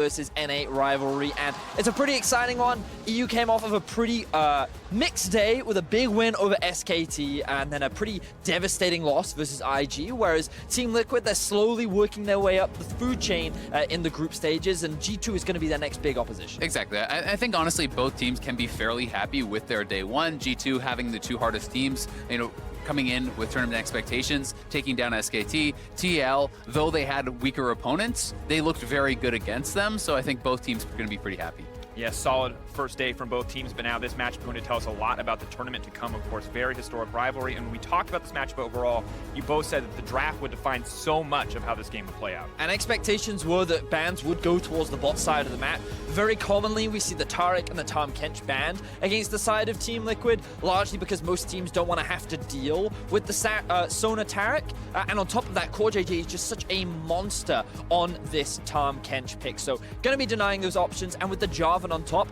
versus N8 rivalry, and it's a pretty exciting one. EU came off of a pretty mixed day with a big win over SKT and then a pretty devastating loss versus IG, whereas Team Liquid, they're slowly working their way up the food chain in the group stages, and G2 is going to be their next big opposition. Exactly. I think honestly both teams can be fairly happy with their day one. G2 having the two hardest teams, coming in with tournament expectations, taking down SKT. TL, though they had weaker opponents, they looked very good against them, so I think both teams are going to be pretty happy. Yeah, solid first day from both teams, but now this matchup is going to tell us a lot about the tournament to come. Of course, very historic rivalry, and when we talked about this matchup overall, you both said that the draft would define so much of how this game would play out. And expectations were that bans would go towards the bot side of the map. Very commonly, we see the Taric and the Tahm Kench banned against the side of Team Liquid, largely because most teams don't want to have to deal with the Sona Taric. And on top of that, CoreJJ is just such a monster on this Tahm Kench pick. So going to be denying those options, and with the Jarvan on top,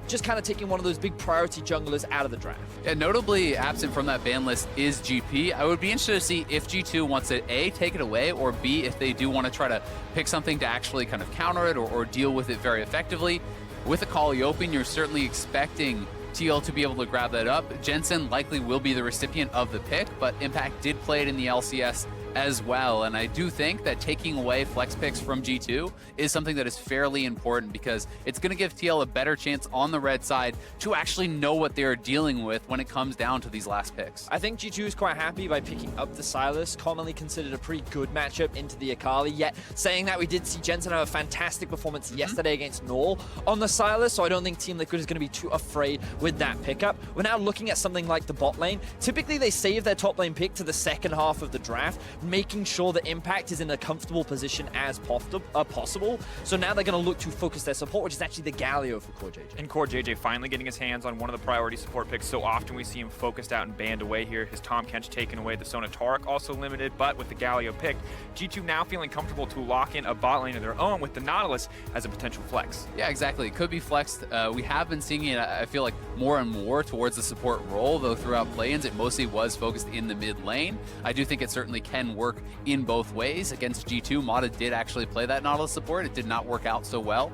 just kind of taking one of those big priority junglers out of the draft. Yeah, notably absent from that ban list is GP. I would be interested to see if G2 wants to A, take it away, or B, if they do want to try to pick something to actually kind of counter it or deal with it very effectively. With a Calliope, you're certainly expecting TL to be able to grab that up. Jensen likely will be the recipient of the pick, but Impact did play it in the LCS as well, and I do think that taking away flex picks from G2 is something that is fairly important, because it's going to give TL a better chance on the red side to actually know what they're dealing with when it comes down to these last picks. I think G2 is quite happy by picking up the Sylas, commonly considered a pretty good matchup into the Akali, yet saying that, we did see Jensen have a fantastic performance yesterday against Null on the Sylas, so I don't think Team Liquid is going to be too afraid with that pickup. We're now looking at something like the bot lane. Typically they save their top lane pick to the second half of the draft, making sure the Impact is in a comfortable position as possible. So now they're going to look to focus their support, which is actually the Galio for CoreJJ. And CoreJJ finally getting his hands on one of the priority support picks. So often we see him focused out and banned away here. His Tahm Kench taken away, the Sona Taric also limited, but with the Galio picked, G2 now feeling comfortable to lock in a bot lane of their own with the Nautilus as a potential flex. Yeah, exactly. It could be flexed. We have been seeing it, I feel like, more and more towards the support role, though throughout play-ins it mostly was focused in the mid lane. I do think it certainly can work in both ways. Against G2, Mata did actually play that Nautilus support. It did not work out so well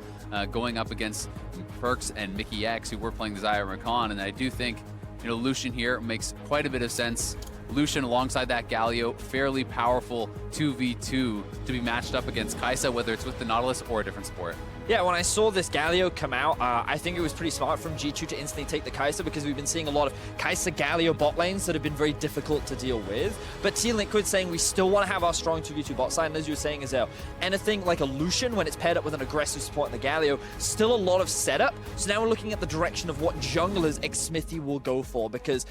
going up against Perks and Mickey X, who were playing Desire Rakan, and I do think Lucian here makes quite a bit of sense. Lucian alongside that Galio, fairly powerful 2v2 to be matched up against Kai'Sa, whether it's with the Nautilus or a different support. Yeah, when I saw this Galio come out, I think it was pretty smart from G2 to instantly take the Kai'Sa, because we've been seeing a lot of Kai'Sa Galio bot lanes that have been very difficult to deal with. But Team Liquid saying we still want to have our strong 2v2 bot side, and as you were saying, Azale, anything like a Lucian, when it's paired up with an aggressive support in the Galio, still a lot of setup. So now we're looking at the direction of what junglers Xmithy will go for, because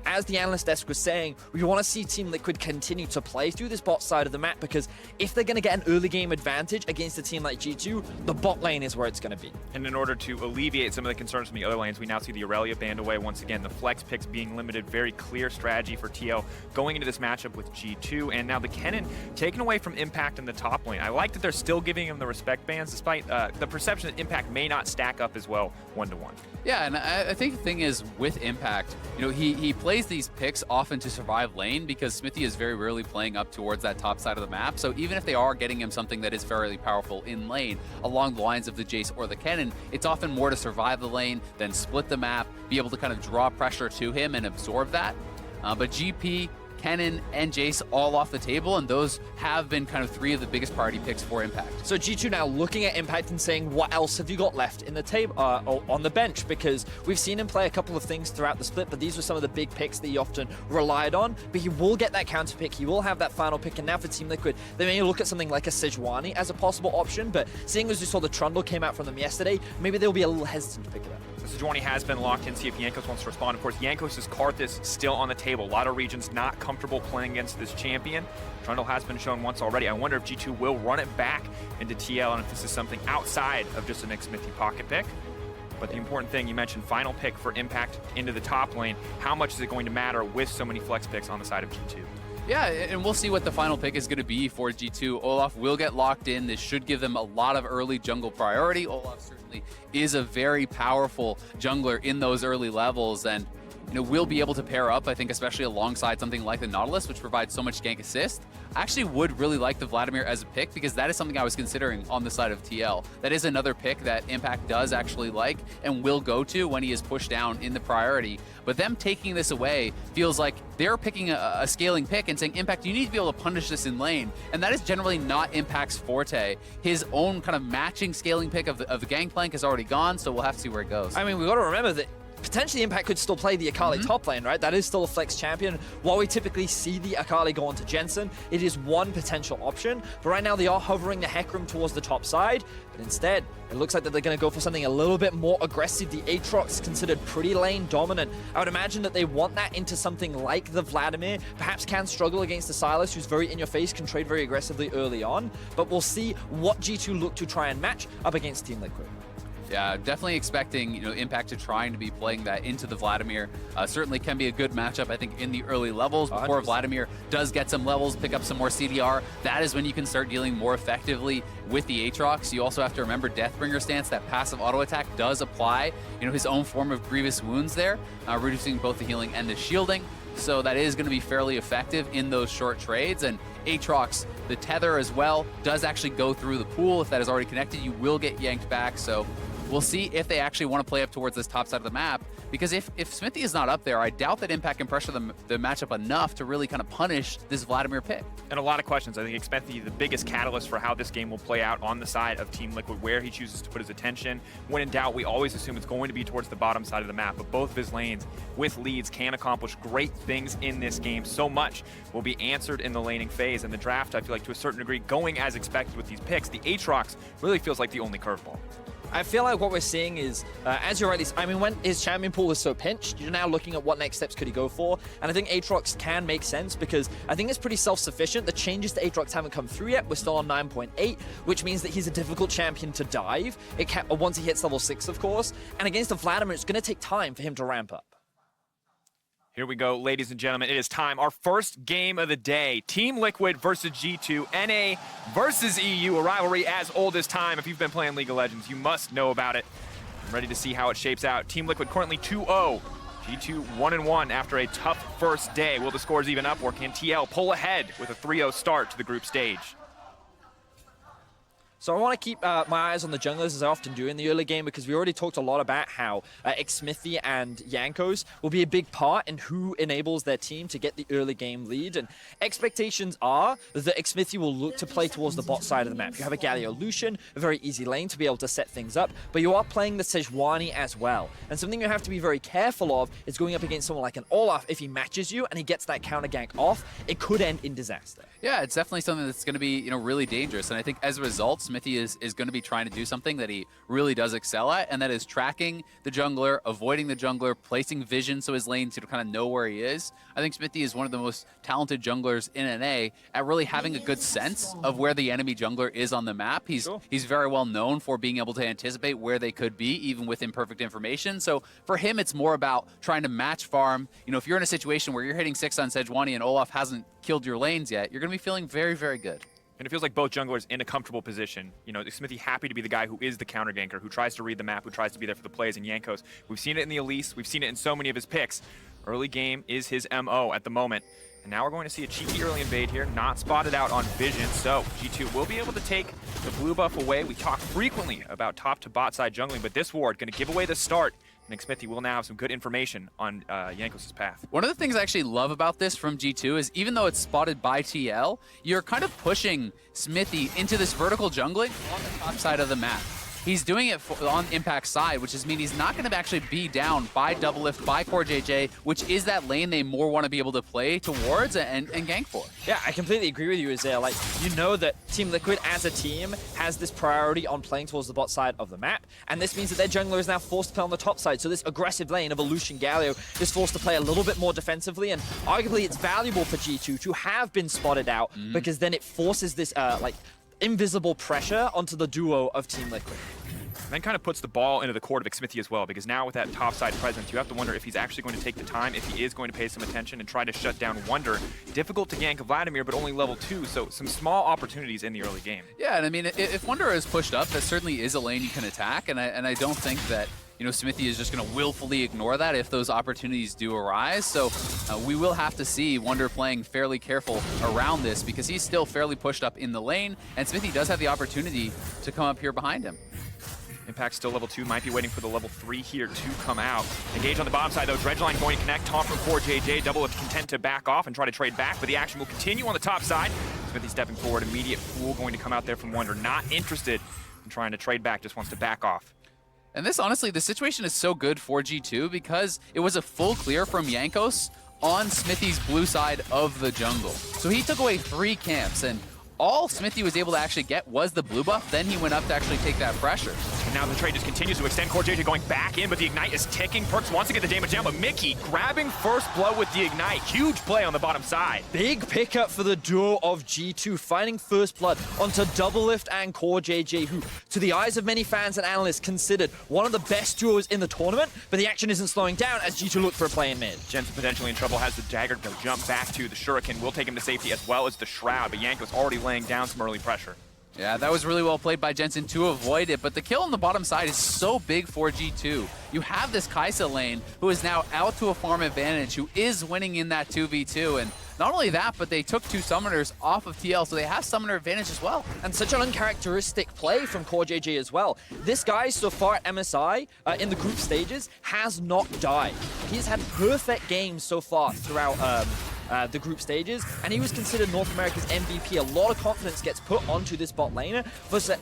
as the analyst desk was saying, we want to see Team Liquid continue to play through this bot side of the map, because if they're going to get an early game advantage against a team like G2, the bot lane is where it's going to be. And in order to alleviate some of the concerns from the other lanes, we now see the Aurelia banned away once again, the flex picks being limited. Very clear strategy for TL going into this matchup with G2, and now the Kennen taken away from Impact in the top lane. I like that they're still giving him the respect bans, despite the perception that Impact may not stack up as well one-to-one. Yeah, and I think the thing is with Impact, he plays these picks often to survive lane, because Smithy is very rarely playing up towards that top side of the map. So even if they are getting him something that is fairly powerful in lane, along the lines of the Jace or the Kennen, it's often more to survive the lane, then split the map, be able to kind of draw pressure to him and absorb that. But GP, Kennen, and Jace all off the table, and those have been kind of three of the biggest priority picks for Impact. So G2 now looking at Impact and saying, what else have you got left in the table on the bench? Because we've seen him play a couple of things throughout the split, but these were some of the big picks that he often relied on. But he will get that counter pick, he will have that final pick, and now for Team Liquid, they may look at something like a Sejuani as a possible option, but seeing as we saw the Trundle came out from them yesterday, maybe they'll be a little hesitant to pick it up. So Sejuani has been locked in, see if Jankos wants to respond. Of course, Jankos' Karthus still on the table. A lot of regions not comfortable playing against this champion. Trundle has been shown once already. I wonder if G2 will run it back into TL, and if this is something outside of just an Xmithy pocket pick. But the important thing, you mentioned final pick for Impact into the top lane. How much is it going to matter with so many flex picks on the side of G2? Yeah, and we'll see what the final pick is going to be for G2. Olaf will get locked in. This should give them a lot of early jungle priority. Olaf certainly is a very powerful jungler in those early levels, and will be able to pair up, I think, especially alongside something like the Nautilus, which provides so much gank assist. I actually would really like the Vladimir as a pick because that is something I was considering on the side of TL. That is another pick that Impact does actually like and will go to when he is pushed down in the priority. But them taking this away feels like they're picking a scaling pick and saying, Impact, you need to be able to punish this in lane. And that is generally not Impact's forte. His own kind of matching scaling pick of the Gangplank is already gone, so we'll have to see where it goes. I mean, we've got to remember that potentially Impact could still play the Akali top lane, right? That is still a flex champion. While we typically see the Akali go on to Jensen, it is one potential option. But right now they are hovering the Hecarim towards the top side. But instead, it looks like that they're going to go for something a little bit more aggressive. The Aatrox considered pretty lane dominant. I would imagine that they want that into something like the Vladimir. Perhaps can struggle against the Sylas, who's very in your face, can trade very aggressively early on. But we'll see what G2 look to try and match up against Team Liquid. Yeah, definitely expecting Impact to trying to be playing that into the Vladimir. Certainly can be a good matchup, I think, in the early levels. Before 100%. Vladimir does get some levels, pick up some more CDR, that is when you can start dealing more effectively with the Aatrox. You also have to remember Deathbringer stance, that passive auto attack does apply, his own form of grievous wounds there, reducing both the healing and the shielding. So that is going to be fairly effective in those short trades. And Aatrox, the tether as well, does actually go through the pool. If that is already connected, you will get yanked back. So we'll see if they actually want to play up towards this top side of the map. Because if Smithy is not up there, I doubt that Impact can pressure the matchup enough to really kind of punish this Vladimir pick. And a lot of questions. I think Smithy, the biggest catalyst for how this game will play out on the side of Team Liquid, where he chooses to put his attention. When in doubt, we always assume it's going to be towards the bottom side of the map, but both of his lanes with leads can accomplish great things in this game. So much will be answered in the laning phase, and the draft, I feel like to a certain degree, going as expected with these picks. The Aatrox really feels like the only curveball. I feel like what we're seeing is, as you're rightly, I mean, when his champion pool is so pinched, you're now looking at what next steps could he go for. And I think Aatrox can make sense because I think it's pretty self-sufficient. The changes to Aatrox haven't come through yet. We're still on 9.8, which means that he's a difficult champion to dive. Once he hits level 6, of course. And against the Vladimir, it's going to take time for him to ramp up. Here we go, ladies and gentlemen. It is time. Our first game of the day. Team Liquid versus G2. NA versus EU. A rivalry as old as time. If you've been playing League of Legends, you must know about it. I'm ready to see how it shapes out. Team Liquid currently 2-0. G2 1-1 after a tough first day. Will the scores even up, or can TL pull ahead with a 3-0 start to the group stage? So I want to keep my eyes on the junglers, as I often do in the early game, because we already talked a lot about how Xmithy and Jankos will be a big part in who enables their team to get the early game lead. And expectations are that Xmithy will look to play towards the bot side of the map. You have a Galio Lucian, a very easy lane to be able to set things up, but you are playing the Sejuani as well. And something you have to be very careful of is going up against someone like an Olaf. If he matches you and he gets that counter gank off, it could end in disaster. Yeah, it's definitely something that's going to be, really dangerous. And I think as a result, Smithy is going to be trying to do something that he really does excel at, and that is tracking the jungler, avoiding the jungler, placing vision so his lanes kind of know where he is. I think Smithy is one of the most talented junglers in NA at really having a good sense of where the enemy jungler is on the map. He's very well known for being able to anticipate where they could be, even with imperfect information. So for him, it's more about trying to match farm. If you're in a situation where you're hitting 6 on Sejuani and Olaf hasn't killed your lanes yet, you're going to be feeling very, very good. And it feels like both junglers in a comfortable position. Smithy happy to be the guy who is the counter ganker, who tries to read the map, who tries to be there for the plays, and Jankos. We've seen it in the Elise. We've seen it in so many of his picks. Early game is his MO at the moment. And now we're going to see a cheeky early invade here, not spotted out on vision. So G2 will be able to take the blue buff away. We talk frequently about top to bot side jungling, but this ward going to give away the start. And Xmithy will now have some good information on Jankos' path. One of the things I actually love about this from G2 is even though it's spotted by TL, you're kind of pushing Smithy into this vertical jungling on the top side of the map. He's doing it on Impact's side, which is mean he's not going to actually be down by Doublelift, by Core JJ, which is that lane they more want to be able to play towards and gank for. Yeah, I completely agree with you, Isaiah. Like, that Team Liquid as a team has this priority on playing towards the bot side of the map, and this means that their jungler is now forced to play on the top side. So this aggressive lane of Lucian Galio is forced to play a little bit more defensively, and arguably it's valuable for G2 to have been spotted out, because then it forces this invisible pressure onto the duo of Team Liquid. then kind of puts the ball into the court of Xmithie as well, because now with that topside presence, you have to wonder if he's actually going to take the time, if he is going to pay some attention and try to shut down Wonder. Difficult to gank Vladimir, but only level 2, so some small opportunities in the early game. Yeah, and I mean, if Wonder is pushed up, that certainly is a lane you can attack, and I don't think that Xmithie is just going to willfully ignore that if those opportunities do arise. So we will have to see Wonder playing fairly careful around this, because he's still fairly pushed up in the lane, and Xmithie does have the opportunity to come up here behind him. Impact still level 2, might be waiting for the level 3 here to come out. Engage on the bottom side though, Dredgeline going to connect, taunt from CoreJJ, Doublelift content to back off and try to trade back, but the action will continue on the top side. Xmithie stepping forward, immediate Fool going to come out there from Wonder, not interested in trying to trade back, just wants to back off. And this, honestly, the situation is so good for G2 because it was a full clear from Jankos on Xmithie's blue side of the jungle. So he took away 3 camps, and all Xmithie was able to actually get was the blue buff. Then he went up to actually take that pressure. And now the trade just continues to extend. CoreJJ going back in, but the Ignite is ticking. Perkz wants to get the damage down, but Mickey grabbing first blood with the Ignite. Huge play on the bottom side. Big pickup for the duo of G2, finding first blood onto Doublelift and CoreJJ, who, to the eyes of many fans and analysts, considered one of the best duos in the tournament, but the action isn't slowing down as G2 look for a play in mid. Jensen potentially in trouble, has the dagger to jump back to the Shuriken, will take him to safety as well as the Shroud, but Jankos already laying down some early pressure. Yeah, that was really well played by Jensen to avoid it, but the kill on the bottom side is so big for G2. You have this Kai'Sa lane who is now out to a farm advantage, who is winning in that 2v2, and not only that, but they took 2 summoners off of TL, so they have summoner advantage as well. And such an uncharacteristic play from CoreJJ as well. This guy so far at MSI, in the group stages, has not died. He's had perfect games so far throughout the group stages, and he was considered North America's MVP. A lot of confidence gets put onto this bot laner,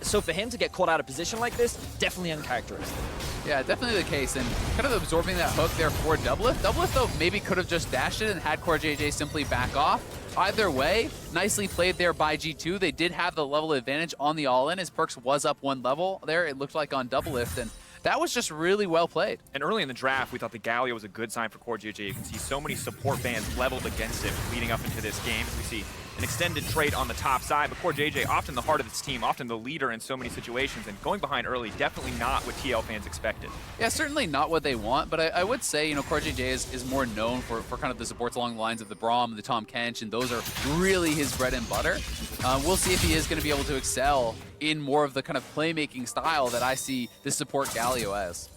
so for him to get caught out of position like this, definitely uncharacteristic. Yeah, definitely the case, and kind of absorbing that hook there for Doublelift. Doublelift, though, maybe could have just dashed it and had CoreJJ simply back off. Either way, nicely played there by G2. They did have the level advantage on the all-in. His Perkz was up 1 level there, it looked like, on Doublelift, and that was just really well played. And early in the draft, we thought the Galio was a good sign for CoreJJ. You can see so many support bands leveled against him leading up into this game. As we see an extended trade on the top side, but CoreJJ often the heart of this team, often the leader in so many situations, and going behind early, definitely not what TL fans expected. Yeah, certainly not what they want, but I would say, CoreJJ is more known for kind of the supports along the lines of the Braum, the Tom Kench, and those are really his bread and butter. We'll see if he is going to be able to excel in more of the kind of playmaking style that I see this support Galio as.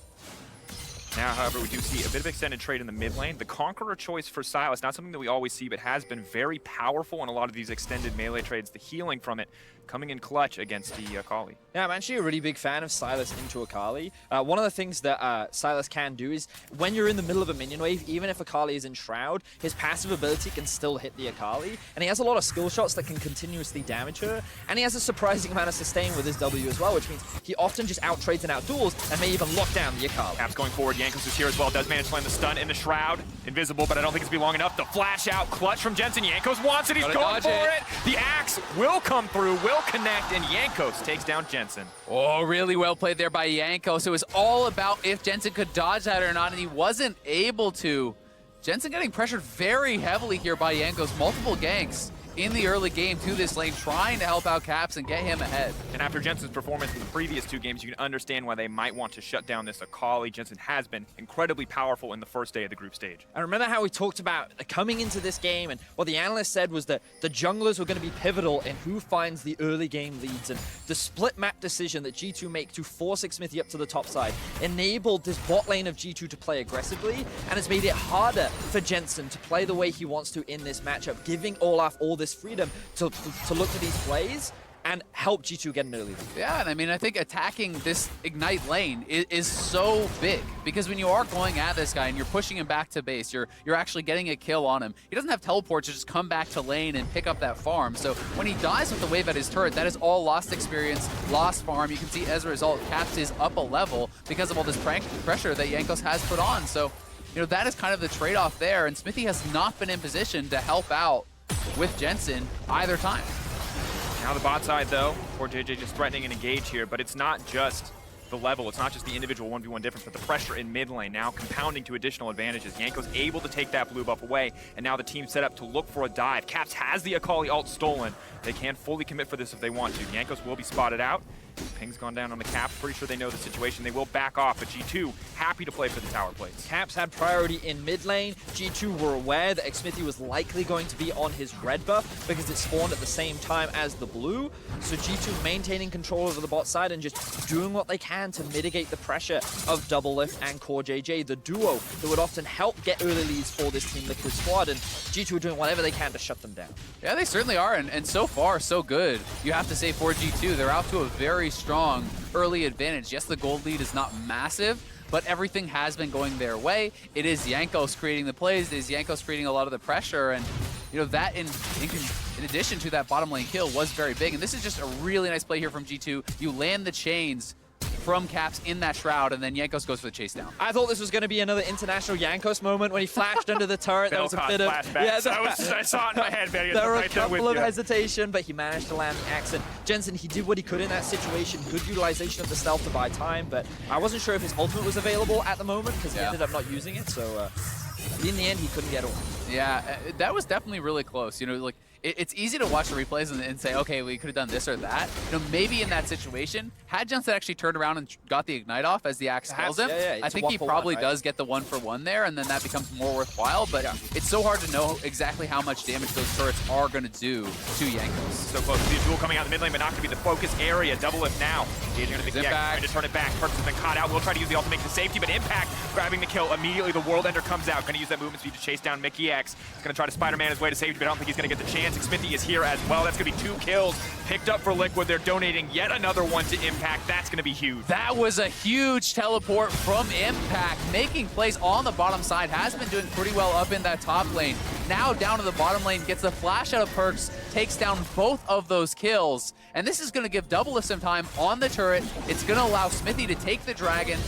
Now, however, we do see a bit of extended trade in the mid lane. The Conqueror choice for Sylas, not something that we always see, but has been very powerful in a lot of these extended melee trades. The healing from it coming in clutch against the Akali. Yeah, I'm actually a really big fan of Sylas into Akali. One of the things that Sylas can do is when you're in the middle of a minion wave, even if Akali is in Shroud, his passive ability can still hit the Akali, and he has a lot of skill shots that can continuously damage her, and he has a surprising amount of sustain with his W as well, which means he often just out-trades and outduels and may even lock down the Akali. Caps going forward, Jankos is here as well, does manage to land the stun in the Shroud. Invisible, but I don't think it's be long enough. The flash out, clutch from Jensen. Jankos wants it, he's going for it. The axe will come through, will connect, and Jankos takes down Jensen. Oh, really well played there by Jankos. It was all about if Jensen could dodge that or not, and he wasn't able to. Jensen getting pressured very heavily here by Jankos. Multiple ganks in the early game to this lane, trying to help out Caps and get him ahead. And after Jensen's performance in the previous 2 games, you can understand why they might want to shut down this Akali. Jensen has been incredibly powerful in the first day of the group stage. I remember how we talked about coming into this game, and what the analyst said was that the junglers were going to be pivotal in who finds the early game leads, and the split map decision that G2 make to force Xmithie up to the top side enabled this bot lane of G2 to play aggressively, and has made it harder for Jensen to play the way he wants to in this matchup, giving Olaf all this freedom to look for these plays and help G2 get an early lead. Yeah, and I mean, I think attacking this Ignite lane is so big, because when you are going at this guy and you're pushing him back to base, you're actually getting a kill on him. He doesn't have teleport to just come back to lane and pick up that farm. So when he dies with the wave at his turret, that is all lost experience, lost farm. You can see as a result, Caps is up a level because of all this pressure that Jankos has put on. So, that is kind of the trade-off there, and Xmithie has not been in position to help out with Jensen either time. Now the bot side though, CoreJJ just threatening an engage here, but it's not just the level, it's not just the individual 1v1 difference, but the pressure in mid lane now compounding to additional advantages. Jankos able to take that blue buff away, and now the team set up to look for a dive. Caps has the Akali ult stolen. They can fully commit for this if they want to. Jankos will be spotted out, Ping's gone down on the Caps. Pretty sure they know the situation. They will back off, but G2 happy to play for the tower plates. Caps had priority in mid lane. G2 were aware that Xmithy was likely going to be on his red buff because it spawned at the same time as the blue. So G2 maintaining control over the bot side and just doing what they can to mitigate the pressure of Double Lift and Core JJ, the duo that would often help get early leads for this Team Liquid squad. And G2 are doing whatever they can to shut them down. Yeah, they certainly are, and so far, so good. You have to say for G2, they're out to a very strong early advantage. Yes, the gold lead is not massive, but everything has been going their way. It is Jankos creating the plays, it is Jankos creating a lot of the pressure, and you know that in addition to that bottom lane kill was very big. And this is just a really nice play here from G2. You land the chains from Caps in that shroud, and then Jankos goes for the chase down. I thought this was going to be another international Jankos moment when he flashed under the turret. There was a bit of I saw it in my head, man. There were a right there couple with of you. hesitation, but he managed to land the axe. And Jensen, he did what he could in that situation. Good utilization of the stealth to buy time, but I wasn't sure if his ultimate was available at the moment because he ended up not using it. So in the end, he couldn't get away. Yeah, that was definitely really close. You know, like it's easy to watch the replays and say, okay, we could have done this or that. You know, maybe in that situation, had Jensen actually turned around and got the ignite off as the axe kills him, I think he probably does get the 1-for-1 there, and then that becomes more worthwhile. But it's so hard to know exactly how much damage those turrets are going to do to Jankos. So close to the duel coming out in the mid lane, but not going to be the focus area. Double Lift now. Engaging into the X, trying to turn it back. Perks has been caught out. We'll try to use the ult to make the safety, but Impact grabbing the kill. Immediately the World Ender comes out. Going to use that movement speed to chase down Mickey X. Going to try to Spider-Man his way to safety, but I don't think he's going to get the chance. Xmithy is here as well. That's going to be 2 kills picked up for Liquid. They're donating yet another one to Impact. That's going to be huge. That was a huge teleport from Impact, making plays on the bottom side. Has been doing pretty well up in that top lane. Now down to the bottom lane, gets the flash out of Perks, takes down both of those kills. And this is going to give Double Lift some time on the turret. It's going to allow Xmithy to take the dragon.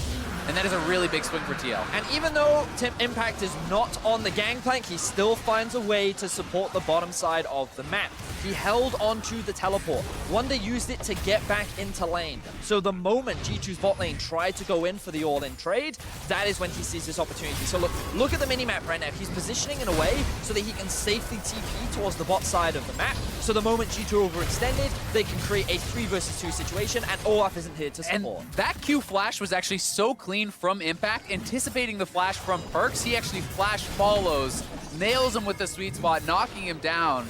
And that is a really big swing for TL. And even though Impact is not on the gangplank, he still finds a way to support the bottom side of the map. He held onto the teleport. Wonder used it to get back into lane. So the moment G2's bot lane tried to go in for the all-in trade, that is when he sees this opportunity. So look at the minimap right now. He's positioning in a way so that he can safely TP towards the bot side of the map. So the moment G2 overextended, they can create a 3 versus 2 situation, and Olaf isn't here to support. And that Q flash was actually so clean from Impact, anticipating the flash from Perks. He actually flash follows, nails him with the sweet spot, knocking him down.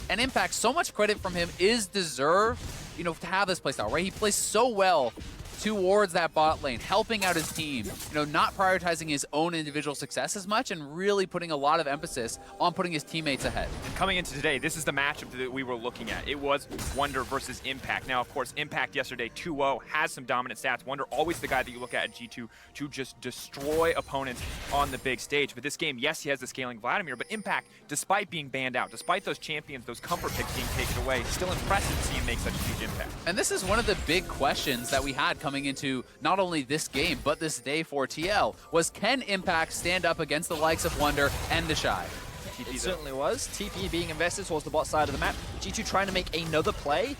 And Impact, so much credit from him is deserved, you know, to have this playstyle, right? He plays so well towards that bot lane, helping out his team, you know, not prioritizing his own individual success as much and really putting a lot of emphasis on putting his teammates ahead. And coming into today, this is the matchup that we were looking at. It was Wonder versus Impact. Now, of course, Impact yesterday 2-0 has some dominant stats. Wonder always the guy that you look at G2 to just destroy opponents on the big stage. But this game, yes, he has the scaling Vladimir, but Impact, despite being banned out, despite those champions, those comfort picks being taken away, still impressive to see him make such a huge impact. And this is one of the big questions that we had coming into not only this game, but this day for TL, was can Impact stand up against the likes of Wonder and Deshai? It certainly was. TP being invested towards the bot side of the map. G2 trying to make another play.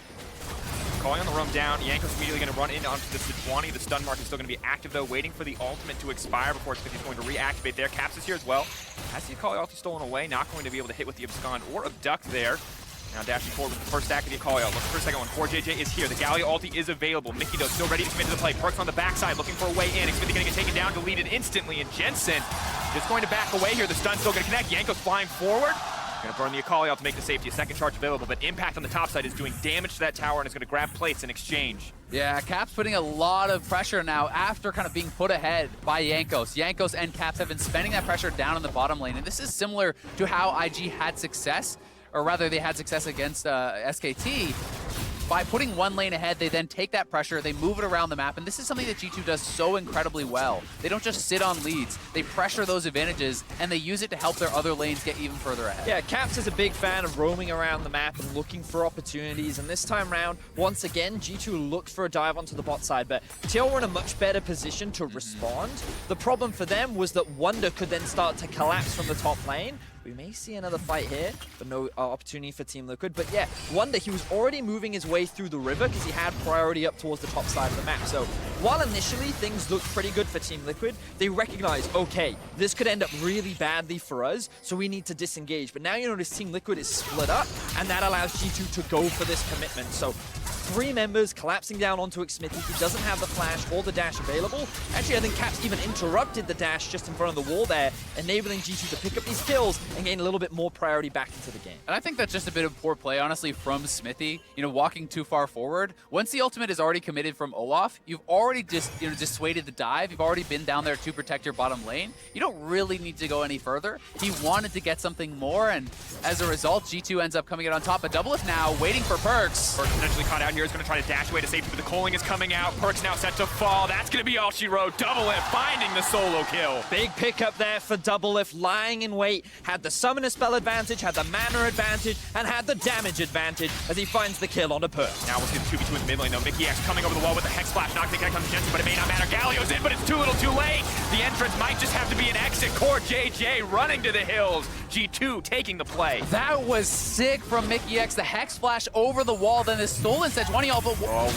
Calling on the roam down. Yanko's immediately going to run in onto the Sejuani. The stun mark is still going to be active, though, waiting for the ultimate to expire before he's going to reactivate there. Caps is here as well. Has the Akali ulti stolen away. Not going to be able to hit with the abscond or abduct there. Now dashing forward with the first stack of the Akali ult. Looking for a second one. 4JJ is here. The Galio ulti is available. Mickey, though, still ready to commit to the play. Perks on the backside, looking for a way in. Xmithy going to get taken down, deleted instantly, and Jensen just going to back away here. The stun's still going to connect. Yanko's flying forward. Going to burn the Akali ult to make the safety. A second charge available, but Impact on the top side is doing damage to that tower and is going to grab plates in exchange. Yeah, Caps putting a lot of pressure now after kind of being put ahead by Jankos. Jankos and Caps have been spending that pressure down in the bottom lane, and this is similar to how IG had success, or rather they had success against SKT. By putting one lane ahead, they then take that pressure, they move it around the map, and this is something that G2 does so incredibly well. They don't just sit on leads, they pressure those advantages, and they use it to help their other lanes get even further ahead. Yeah, Caps is a big fan of roaming around the map and looking for opportunities, and this time round, once again, G2 looked for a dive onto the bot side, but TL were in a much better position to respond. The problem for them was that Wonder could then start to collapse from the top lane. We may see another fight here, but no opportunity for Team Liquid. But yeah, Wonder, he was already moving his way through the river because he had priority up towards the top side of the map. So while initially things looked pretty good for Team Liquid, they recognized, okay, this could end up really badly for us, so we need to disengage. But now you notice Team Liquid is split up, and that allows G2 to go for this commitment. So three members collapsing down onto Xmithy. He doesn't have the flash or the dash available. Actually, I think Caps even interrupted the dash just in front of the wall there, enabling G2 to pick up these kills and gain a little bit more priority back into the game. And I think that's just a bit of poor play, honestly, from Xmithy. You know, walking too far forward. Once the ultimate is already committed from Olaf, you've already just, dissuaded the dive. You've already been down there to protect your bottom lane. You don't really need to go any further. He wanted to get something more, and as a result, G2 ends up coming out on top. A Doublelift now, waiting for Perks. Perks potentially caught out here. Is going to try to dash away to safety, but the Coaling is coming out. Perks now set to fall. That's going to be all she wrote. Doublelift finding the solo kill. Big pickup there for Doublelift, lying in wait. Had the summoner spell advantage, had the mana advantage, and had the damage advantage as he finds the kill on a Perks. Now we'll see the 2v2 in mid lane, though. Mickey X coming over the wall with the Hex Splash. Not thinking that comes to Jensen, but it may not matter. Galio's in, but it's too little too late. The entrance might just have to be an exit. Core JJ running to the hills. G2 taking the play. That was sick from Mickey X. The Hex Flash over the wall, then the stolen Sejuani, but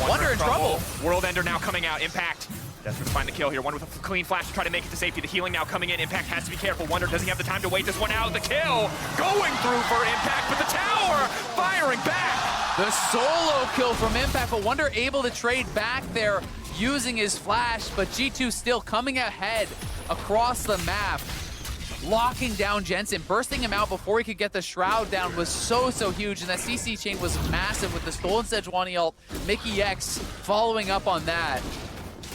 Wonder in trouble. World Ender now coming out. Impact. Desperate to find the kill here. Wonder with a clean flash to try to make it to safety. The healing now coming in. Impact has to be careful. Wonder doesn't have the time to wait this one out. The kill going through for Impact, but the tower firing back. The solo kill from Impact, but Wonder able to trade back there using his flash, but G2 still coming ahead across the map. Locking down Jensen, bursting him out before he could get the Shroud down was so huge, and that CC chain was massive with the stolen Sejuani ult. Mickey X following up on that.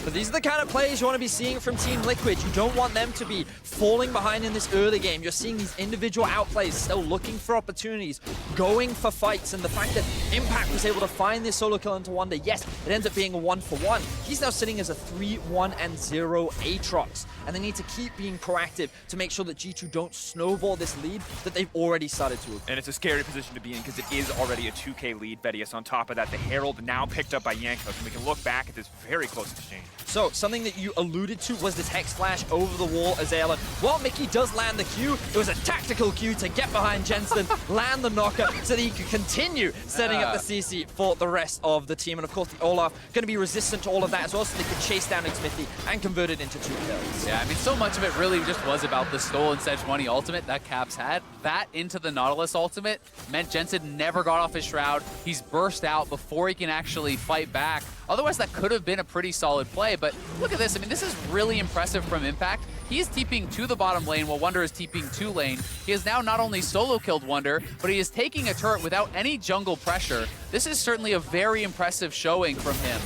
But these are the kind of plays you want to be seeing from Team Liquid. You don't want them to be falling behind in this early game. You're seeing these individual outplays, still looking for opportunities, going for fights, and the fact that Impact was able to find this solo kill into Wonder, yes, it ends up being a 1-for-1. He's now sitting as a 3-1-0 Aatrox, and they need to keep being proactive to make sure that G2 don't snowball this lead that they've already started to. And it's a scary position to be in because it is already a 2K lead, Vedius. On top of that, the Herald now picked up by Yankos, and we can look back at this very close exchange. So, something that you alluded to was this Hex Flash over the wall as Alan. While Mickey does land the Q, it was a tactical Q to get behind Jensen, land the knocker, so that he could continue setting up the CC for the rest of the team. And of course, the Olaf going to be resistant to all of that as well, so they could chase down Xmithy and convert it into 2 kills. Yeah, I mean, so much of it really just was about the stolen Sejuani ultimate that Caps had. That into the Nautilus ultimate meant Jensen never got off his Shroud. He's burst out before he can actually fight back. Otherwise, that could have been a pretty solid play, but look at this. I mean, this is really impressive from Impact. He is TPing to the bottom lane while Wonder is TPing to lane. He has now not only solo killed Wonder, but he is taking a turret without any jungle pressure. This is certainly a very impressive showing from him,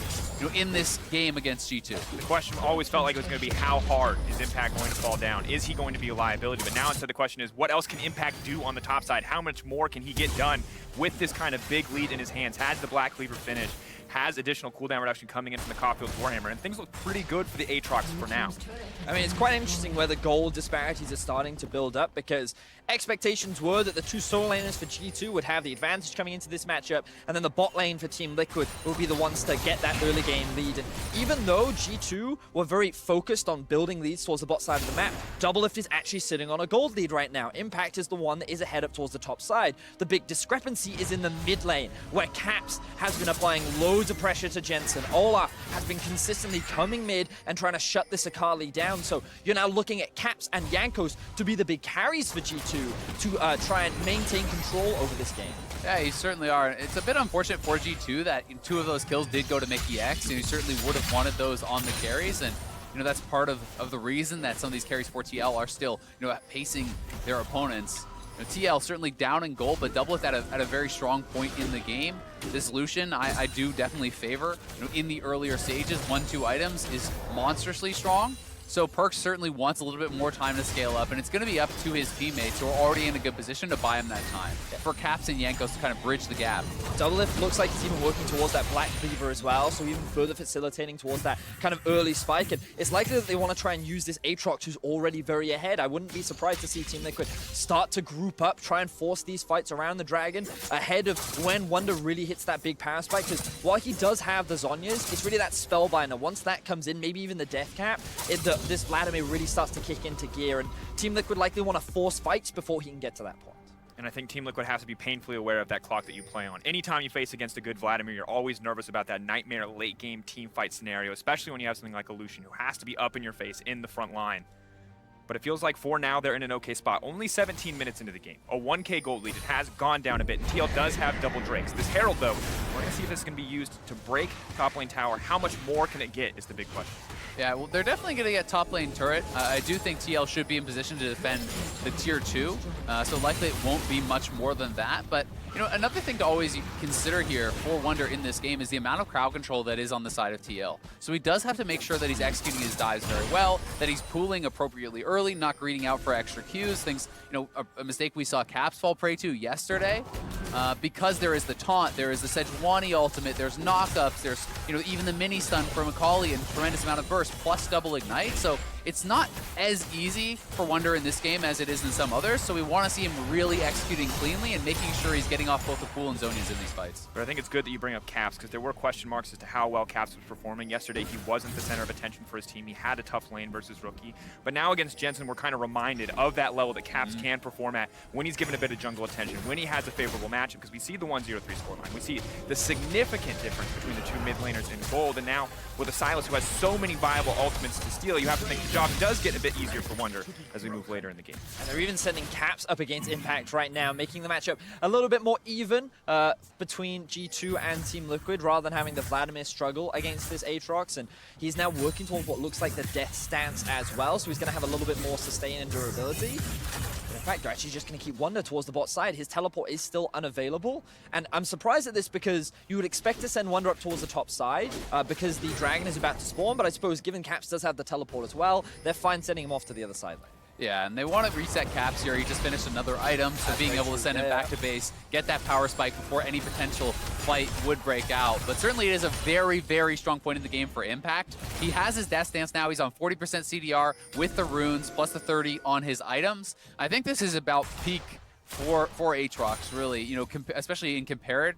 in this game against G2. The question always felt like it was going to be how hard is Impact going to fall down? Is he going to be a liability? But now instead the question is, what else can Impact do on the top side? How much more can he get done with this kind of big lead in his hands? Has the Black Cleaver finish, has additional cooldown reduction coming in from the Caulfield's Warhammer, and things look pretty good for the Aatrox for now. I mean, it's quite interesting where the goal disparities are starting to build up, because expectations were that the 2 solo laners for G2 would have the advantage coming into this matchup, and then the bot lane for Team Liquid will be the ones to get that early game lead. And even though G2 were very focused on building leads towards the bot side of the map, Doublelift is actually sitting on a gold lead right now. Impact is the one that is ahead up towards the top side. The big discrepancy is in the mid lane, where Caps has been applying loads of pressure to Jensen. Olaf has been consistently coming mid and trying to shut this Akali down. So you're now looking at Caps and Yankos to be the big carries for G2 to try and maintain control over this game. Yeah, you certainly are. It's a bit unfortunate for G2 that 2 of those kills did go to Mickey X, and you certainly would have wanted those on the carries. And that's part of the reason that some of these carries for TL are still pacing their opponents. TL certainly down in gold, but Doublelift at a very strong point in the game. This Lucian, I do definitely favor. In the earlier stages, 1-2 items is monstrously strong. So Perks certainly wants a little bit more time to scale up, and it's going to be up to his teammates who are already in a good position to buy him that time. For Caps and Yankos to kind of bridge the gap. Doublelift looks like he's even working towards that Black Cleaver as well, so even further facilitating towards that kind of early spike. And it's likely that they want to try and use this Aatrox, who's already very ahead. I wouldn't be surprised to see Team Liquid start to group up, try and force these fights around the Dragon ahead of when Wonder really hits that big power spike. Because while he does have the Zhonya's, it's really that Spellbinder. Once that comes in, maybe even the Death Cap, this Vladimir really starts to kick into gear, and Team Liquid likely want to force fights before he can get to that point. And I think Team Liquid has to be painfully aware of that clock that you play on. Anytime you face against a good Vladimir, you're always nervous about that nightmare late game team fight scenario, especially when you have something like a Lucian who has to be up in your face in the front line. But it feels like for now they're in an okay spot. Only 17 minutes into the game. A 1K gold lead. It has gone down a bit. And TL does have double Drakes. This Herald, though, we're going to see if this is going to be used to break top lane tower. How much more can it get is the big question. Yeah, well, they're definitely going to get top lane turret. I do think TL should be in position to defend the tier 2, so likely it won't be much more than that. But, you know, another thing to always consider here for Wunder in this game is the amount of crowd control that is on the side of TL. So he does have to make sure that he's executing his dives very well, that he's pooling appropriately early, not greeting out for extra Qs, things, you know, a mistake we saw Caps fall prey to yesterday. Because there is the taunt, there is the Sejuani ultimate, there's knockups, there's, you know, even the mini stun for Macaulay and tremendous amount of burst plus double ignite. So it's not as easy for Wunder in this game as it is in some others. So we want to see him really executing cleanly and making sure he's getting off both the pool and Zonians in these fights. But I think it's good that you bring up Caps because there were question marks as to how well Caps was performing. Yesterday, he wasn't the center of attention for his team. He had a tough lane versus Rookie. But now against Jensen, we're kind of reminded of that level that Caps can perform at when he's given a bit of jungle attention, when he has a favorable matchup, because we see the 1-0-3 scoreline. We see the significant difference between the two mid laners in gold, and now with a Sylas who has so many viable ultimates to steal, you have to think the job does get a bit easier for Wunder as we move later in the game. And they're even sending Caps up against Impact right now, making the matchup a little bit more even between G2 and Team Liquid, rather than having the Vladimir struggle against this Aatrox. And he's now working towards what looks like the death stance as well, so he's going to have a little bit more sustain and durability. But in fact, they're actually just going to keep Wunder towards the bot side. His teleport is still unavailable, and I'm surprised at this because you would expect to send Wunder up towards the top side because the dragon is about to spawn, but I suppose given Caps does have the teleport as well, they're fine sending him off to the other side lane. Yeah, and they want to reset Caps here. He just finished another item, so being able to send him back to base, get that power spike before any potential fight would break out. But certainly it is a very, very strong point in the game for Impact. He has his Death Stance now. He's on 40% CDR with the runes, plus the 30 on his items. I think this is about peak for Aatrox, really, you know, especially in compared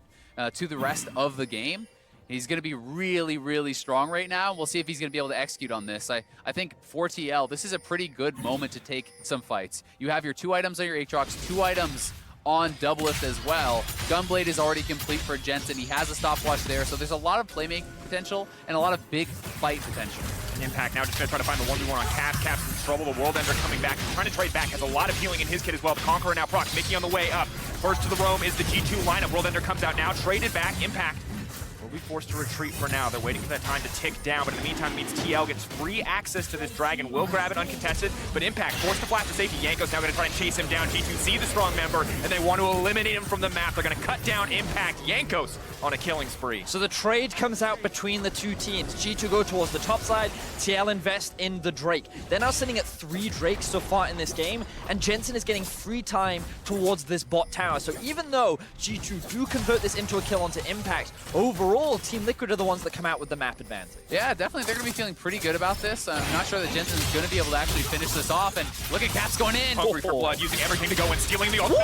to the rest of the game. He's going to be really, really strong right now. We'll see if he's going to be able to execute on this. I think for TL, this is a pretty good moment to take some fights. You have your 2 items on your Aatrox, 2 items on Doublelift as well. Gunblade is already complete for Jensen. He has a stopwatch there, so there's a lot of playmaking potential and a lot of big fight potential. Impact now just going to try to find the 1v1 on Caps. Caps in trouble. The World Ender coming back. He's trying to trade back. Has a lot of healing in his kit as well. The Conqueror now procs. Mickey on the way up. First to the roam is the G2 lineup. World Ender comes out now. Traded back. Impact will be forced to retreat for now. They're waiting for that time to tick down, but in the meantime, it means TL gets free access to this dragon. Will grab it uncontested, but Impact forced to flash to safety. Yanko's now going to try and chase him down. G2 see the strong member, and they want to eliminate him from the map. They're going to cut down Impact. Yankos on a killing spree. So the trade comes out between the two teams. G2 go towards the top side, TL invest in the Drake. They're now sitting at 3 Drakes so far in this game, and Jensen is getting free time towards this bot tower. So even though G2 do convert this into a kill onto Impact, overall, Team Liquid are the ones that come out with the map advantage. Yeah, definitely. They're going to be feeling pretty good about this. I'm not sure that Jensen's going to be able to actually finish this off, and look at Caps going in. Hungry for blood, using everything to go and stealing the ult.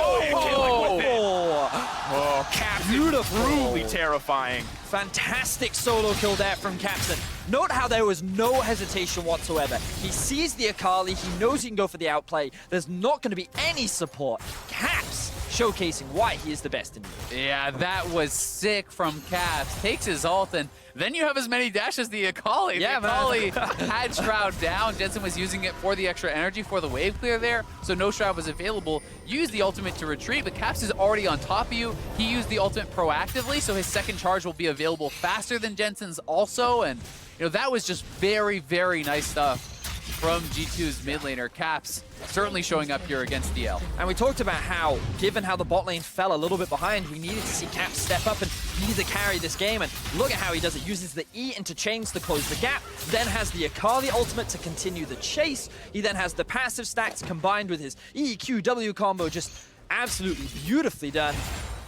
Oh, Caps is brutally terrifying. Fantastic solo kill there from Capson. Note how there was no hesitation whatsoever. He sees the Akali, he knows he can go for the outplay. There's not going to be any support. Caps showcasing why he is the best in the game. Yeah, that was sick from Caps. Takes his ult, and then you have as many dashes as the Akali. Yeah, the Akali had Shroud down. Jensen was using it for the extra energy for the wave clear there, so no Shroud was available. Used the ultimate to retreat, but Caps is already on top of you. He used the ultimate proactively, so his second charge will be available faster than Jensen's also, and you know, that was just very, very nice stuff from G2's mid laner. Caps certainly showing up here against DL. And we talked about how, given how the bot lane fell a little bit behind, we needed to see Caps step up and be the carry this game. And look at how he does it. Uses the E into chains to close the gap, then has the Akali ultimate to continue the chase. He then has the passive stacks combined with his EQW combo, just absolutely beautifully done.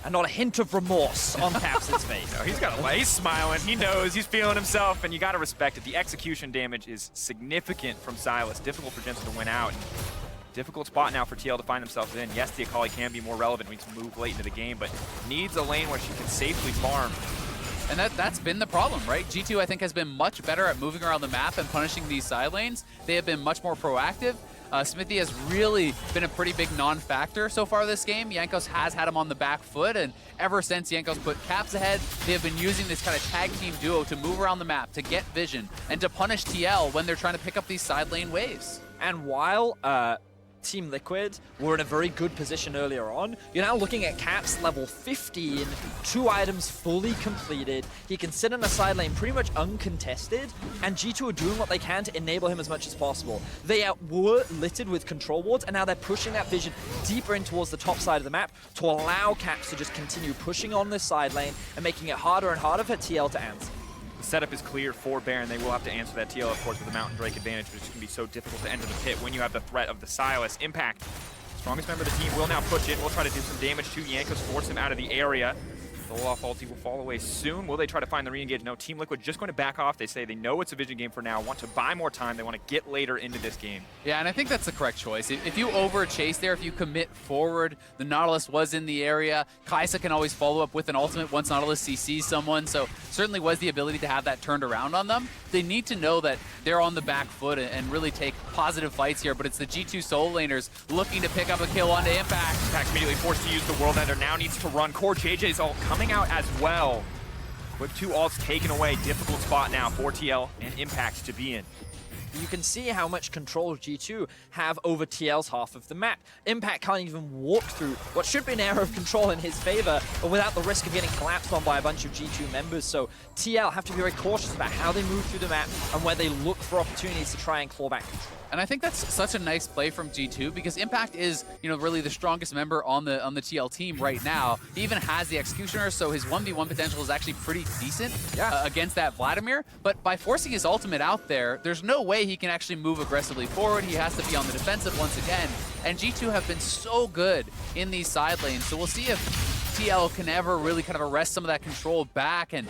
And not a hint of remorse on Caps' face. No, he's smiling. He knows. He's feeling himself, and you got to respect it. The execution damage is significant from Sylas. Difficult for Jensen to win out. Difficult spot now for TL to find themselves in. Yes, the Akali can be more relevant when to move late into the game, but needs a lane where she can safely farm. And that's been the problem, right? G2, I think, has been much better at moving around the map and punishing these side lanes. They have been much more proactive. Smithy has really been a pretty big non-factor so far this game. Yankos has had him on the back foot, and ever since Yankos put Caps ahead, they have been using this kind of tag team duo to move around the map, to get vision, and to punish TL when they're trying to pick up these side lane waves. And while Team Liquid were in a very good position earlier on, you're now looking at Caps level 15, 2 items fully completed. He can sit in a side lane pretty much uncontested, and G2 are doing what they can to enable him as much as possible. They were littered with control wards, and now they're pushing that vision deeper in towards the top side of the map to allow Caps to just continue pushing on this side lane and making it harder and harder for TL to answer. The setup is clear for Baron. They will have to answer that TL, of course, with the Mountain Drake advantage, which can be so difficult to enter the pit when you have the threat of the Sylas. Impact, strongest member of the team, will now push in. We'll try to do some damage to Jankos, force him out of the area. The Olaf ulti will fall away soon. Will they try to find the re-engage? No, Team Liquid just going to back off. They say they know it's a vision game for now, want to buy more time. They want to get later into this game. Yeah, and I think that's the correct choice. If you over-chase there, if you commit forward, the Nautilus was in the area. Kai'Sa can always follow up with an ultimate once Nautilus CCs someone, so certainly was the ability to have that turned around on them. They need to know that they're on the back foot and really take positive fights here, but it's the G2 solo laners looking to pick up a kill onto Impact. Impact's immediately forced to use the World Ender, now needs to run. Core JJ's ult coming out as well. With 2 ults taken away, difficult spot now for TL and Impact to be in. You can see how much control G2 have over TL's half of the map. Impact can't even walk through what should be an area of control in his favor, but without the risk of getting collapsed on by a bunch of G2 members. So TL have to be very cautious about how they move through the map and where they look for opportunities to try and claw back control. And I think that's such a nice play from G2 because Impact is, really the strongest member on the TL team right now. He even has the Executioner, so his 1v1 potential is actually pretty decent against that Vladimir. But by forcing his ultimate out there, there's no way he can actually move aggressively forward. He has to be on the defensive once again. And G2 have been so good in these side lanes, so we'll see if TL can ever really kind of arrest some of that control back and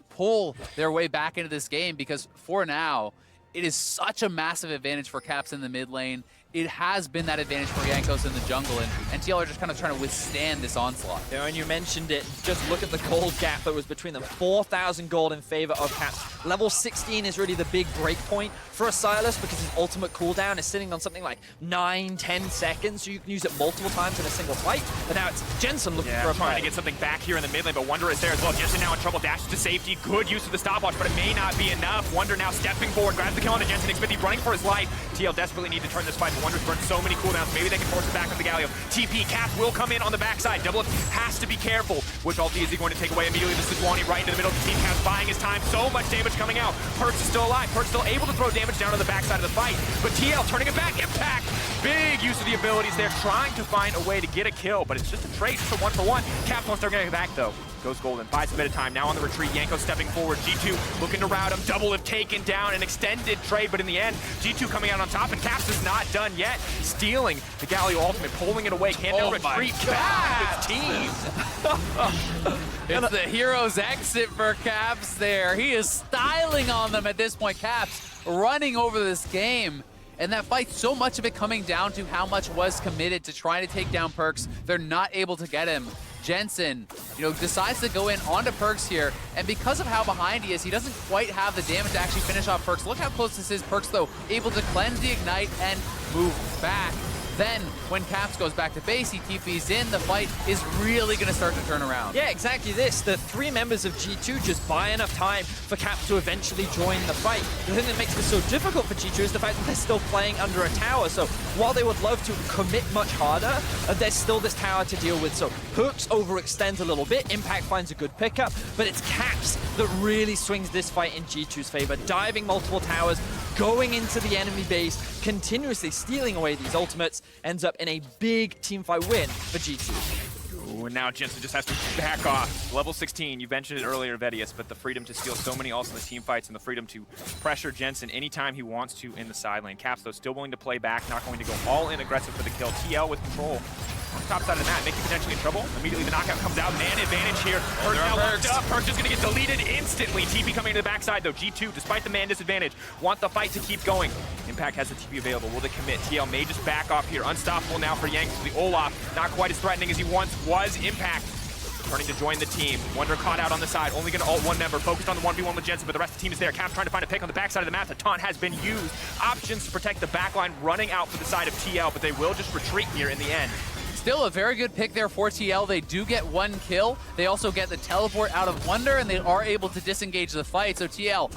pull their way back into this game, because for now, it is such a massive advantage for Caps in the mid lane. It has been that advantage for Jankos in the jungle, and TL are just kind of trying to withstand this onslaught. And you mentioned it, just look at the gold gap that was between them. 4,000 gold in favor of Caps. Level 16 is really the big break point for a Sylas because his ultimate cooldown is sitting on something like 9-10 seconds, so you can use it multiple times in a single fight. But now it's Jensen looking for a trying play. to get something back here in the mid lane, but Wonder is there as well. Jensen now in trouble, dashes to safety. Good use of the stopwatch, but it may not be enough. Wonder now stepping forward, grabs the kill on the Jensen. Xmithie running for his life. TL desperately need to turn this fight, but Wonder's burned so many cooldowns. Maybe they can force it back on the Galio. TP, Caps will come in on the backside. Double up has to be careful. Which ulti is he going to take away immediately? This is Sejuani right into the middle of the team. Caps buying his time. So much damage coming out. Perks is still alive. Perks still able to throw damage down on the backside of the fight. But TL turning it back. Impact. Big use of the abilities there, trying to find a way to get a kill, but it's just a trade, just a 1-for-1. Caps won't start getting it back though. Goes golden, buys a bit of time. Now on the retreat, Yanko stepping forward. G2 looking to rout him. Double have taken down an extended trade, but in the end, G2 coming out on top, and Caps is not done yet. Stealing the Galio ultimate, pulling it away. Can now retreat back his team. It's the hero's exit for Caps there. He is styling on them at this point. Caps running over this game. And that fight, so much of it coming down to how much was committed to trying to take down Perks. They're not able to get him. Jensen, decides to go in onto Perks here, and because of how behind he is, he doesn't quite have the damage to actually finish off Perks. Look how close this is. Perks, though, able to cleanse the Ignite and move back. Then, when Caps goes back to base, he TPs in, the fight is really going to start to turn around. Yeah, exactly this. The 3 members of G2 just buy enough time for Caps to eventually join the fight. The thing that makes this so difficult for G2 is the fact that they're still playing under a tower. So while they would love to commit much harder, there's still this tower to deal with. So Perks overextends a little bit, Impact finds a good pickup, but it's Caps that really swings this fight in G2's favor. Diving multiple towers, going into the enemy base, continuously stealing away these ultimates, ends up in a big teamfight win for G2. Ooh, and now Jensen just has to back off. Level 16, you mentioned it earlier, Vedius, but the freedom to steal so many ults in the team fights and the freedom to pressure Jensen anytime he wants to in the side lane. Caps, though, still willing to play back, not going to go all in aggressive for the kill. TL with control. On the top side of the map, making potentially in trouble. Immediately the knockout comes out. Man advantage here. Perks now locked up. Perks is going to get deleted instantly. TP coming to the backside though. G2, despite the man disadvantage, want the fight to keep going. Impact has the TP available. Will they commit? TL may just back off here. Unstoppable now for Yanks. The Olaf, not quite as threatening as he once was. Impact turning to join the team. Wonder caught out on the side. Only going to ult one member. Focused on the 1v1 with Jensen, but the rest of the team is there. Caps trying to find a pick on the backside of the map. The taunt has been used. Options to protect the backline running out for the side of TL, but they will just retreat here in the end. Still a very good pick there for TL. They do get 1 kill. They also get the teleport out of Wonder, and they are able to disengage the fight. So TL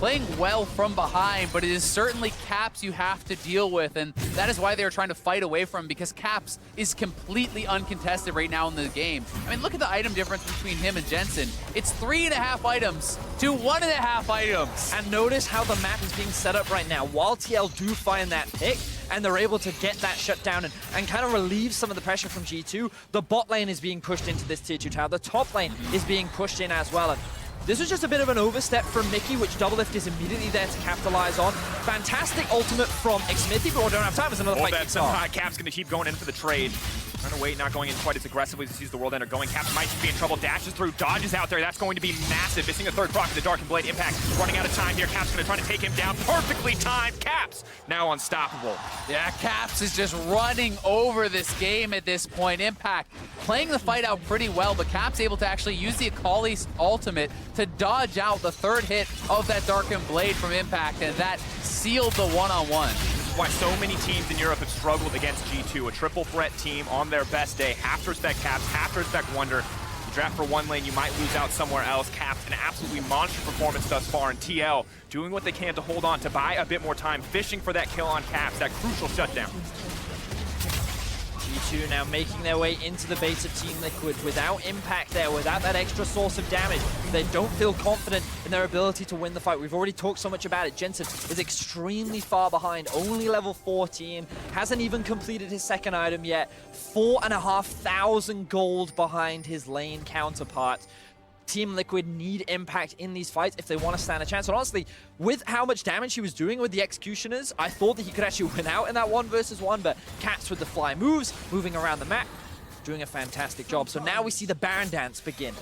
playing well from behind, but it is certainly Caps you have to deal with, and that is why they're trying to fight away from him, because Caps is completely uncontested right now in the game. I mean, look at the item difference between him and Jensen. It's 3.5 items to 1.5 items. And notice how the map is being set up right now. While TL do find that pick, and they're able to get that shut down and kind of relieve some of the pressure from G2, the bot lane is being pushed into this tier 2 tower. The top lane is being pushed in as well. And this was just a bit of an overstep from Mickey, which Doublelift is immediately there to capitalize on. Fantastic ultimate from Xmithy, but we don't have time. There's another fight kicks off. Cap's going to keep going in for the trade. Trying to wait, not going in quite as aggressively as he sees the world ender going. Caps might be in trouble, dashes through, dodges out there. That's going to be massive. Missing a third proc to the Dark and Blade Impact. Running out of time here. Caps going to try to take him down. Perfectly timed. Caps now unstoppable. Yeah, Caps is just running over this game at this point. Impact playing the fight out pretty well, but Caps able to actually use the Akali's ultimate to dodge out the third hit of that Darkened Blade from Impact, and that sealed the one-on-one. Why so many teams in Europe have struggled against G2, a triple threat team on their best day. Have to respect Caps, have to respect Wonder. You draft for one lane, you might lose out somewhere else. Caps, an absolutely monster performance thus far, and TL doing what they can to hold on, to buy a bit more time, fishing for that kill on Caps, that crucial shutdown. G2 now making their way into the base of Team Liquid without Impact there, without that extra source of damage. They don't feel confident in their ability to win the fight. We've already talked so much about it. Jensen is extremely far behind, only level 14, hasn't even completed his second item yet, 4,500 gold behind his lane counterpart. Team Liquid need Impact in these fights if they want to stand a chance. And honestly, with how much damage he was doing with the Executioners, I thought that he could actually win out in that 1 versus 1, but Caps with the fly moves, moving around the map, doing a fantastic job. So now we see the Baron dance begin.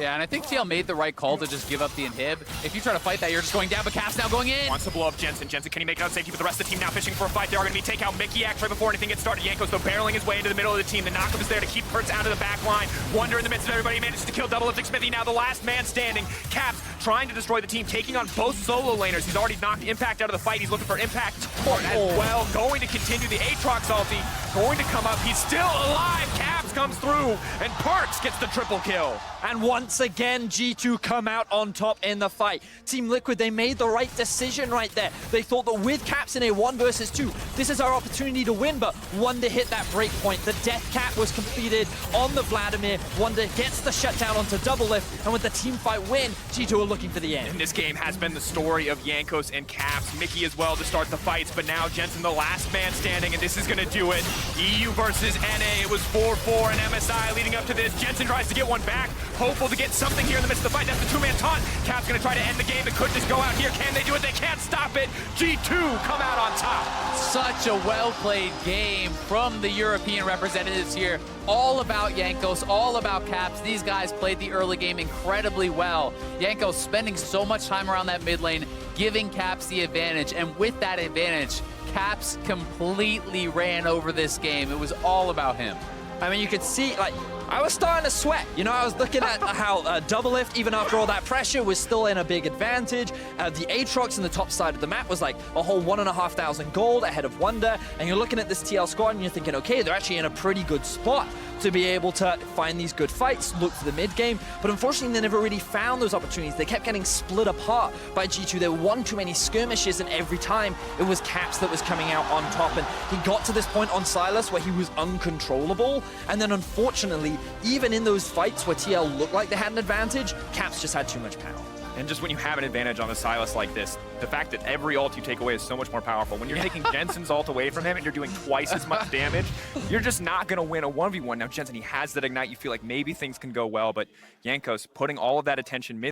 Yeah, and I think TL made the right call to just give up the inhib. If you try to fight that, you're just going down, but Caps now going in. Wants to blow up Jensen. Jensen, can he make it out safety? But the rest of the team now fishing for a fight. They are going to be take out Mickey Axe right before anything gets started. Jankos, though, barreling his way into the middle of the team. The knockup is there to keep Kurtz out of the back line. Wonder in the midst of everybody manages to kill Doublelift Smithy. Now the last man standing. Caps trying to destroy the team, taking on both solo laners. He's already knocked Impact out of the fight. He's looking for Impact as well. Going to continue the Aatrox ulti. Going to come up. He's still alive. Caps comes through, and Parks gets the triple kill. And once again, G2 come out on top in the fight. Team Liquid, they made the right decision right there. They thought that with Caps in a 1 versus 2, this is our opportunity to win, but Wonder hit that break point. The death cap was completed on the Vladimir. Wonder gets the shutdown onto Doublelift, and with the team fight win, G2 are looking for the end. And this game has been the story of Jankos and Caps. Mickey as well to start the fights, but now Jensen the last man standing, and this is going to do it. EU versus NA. It was 4-4 and MSI leading up to this. Jensen tries to get one back. Hopeful to get something here in the midst of the fight. That's the two-man taunt. Cap's going to try to end the game. It could just go out here. Can they do it? They can't stop it. G2 come out on top. Such a well-played game from the European representatives here. All about Jankos, all about Caps. These guys played the early game incredibly well. Jankos spending so much time around that mid lane, giving Caps the advantage. And with that advantage, Caps completely ran over this game. It was all about him. I mean, you could see, like, I was starting to sweat. You know, I was looking at how Doublelift, even after all that pressure, was still in a big advantage. The Aatrox in the top side of the map was like a whole 1,500 gold ahead of Wonder. And you're looking at this TL squad and you're thinking, okay, they're actually in a pretty good spot to be able to find these good fights, look for the mid game. But unfortunately, they never really found those opportunities. They kept getting split apart by G2. There were one too many skirmishes, and every time it was Caps that was coming out on top. And he got to this point on Silas where he was uncontrollable. And then unfortunately, even in those fights where TL looked like they had an advantage, Caps just had too much power. And just when you have an advantage on a Silas like this, the fact that every ult you take away is so much more powerful. When you're taking Jensen's ult away from him and you're doing twice as much damage, you're just not going to win a 1v1. Now, Jensen, he has that Ignite. You feel like maybe things can go well, but Jankos putting all of that attention mid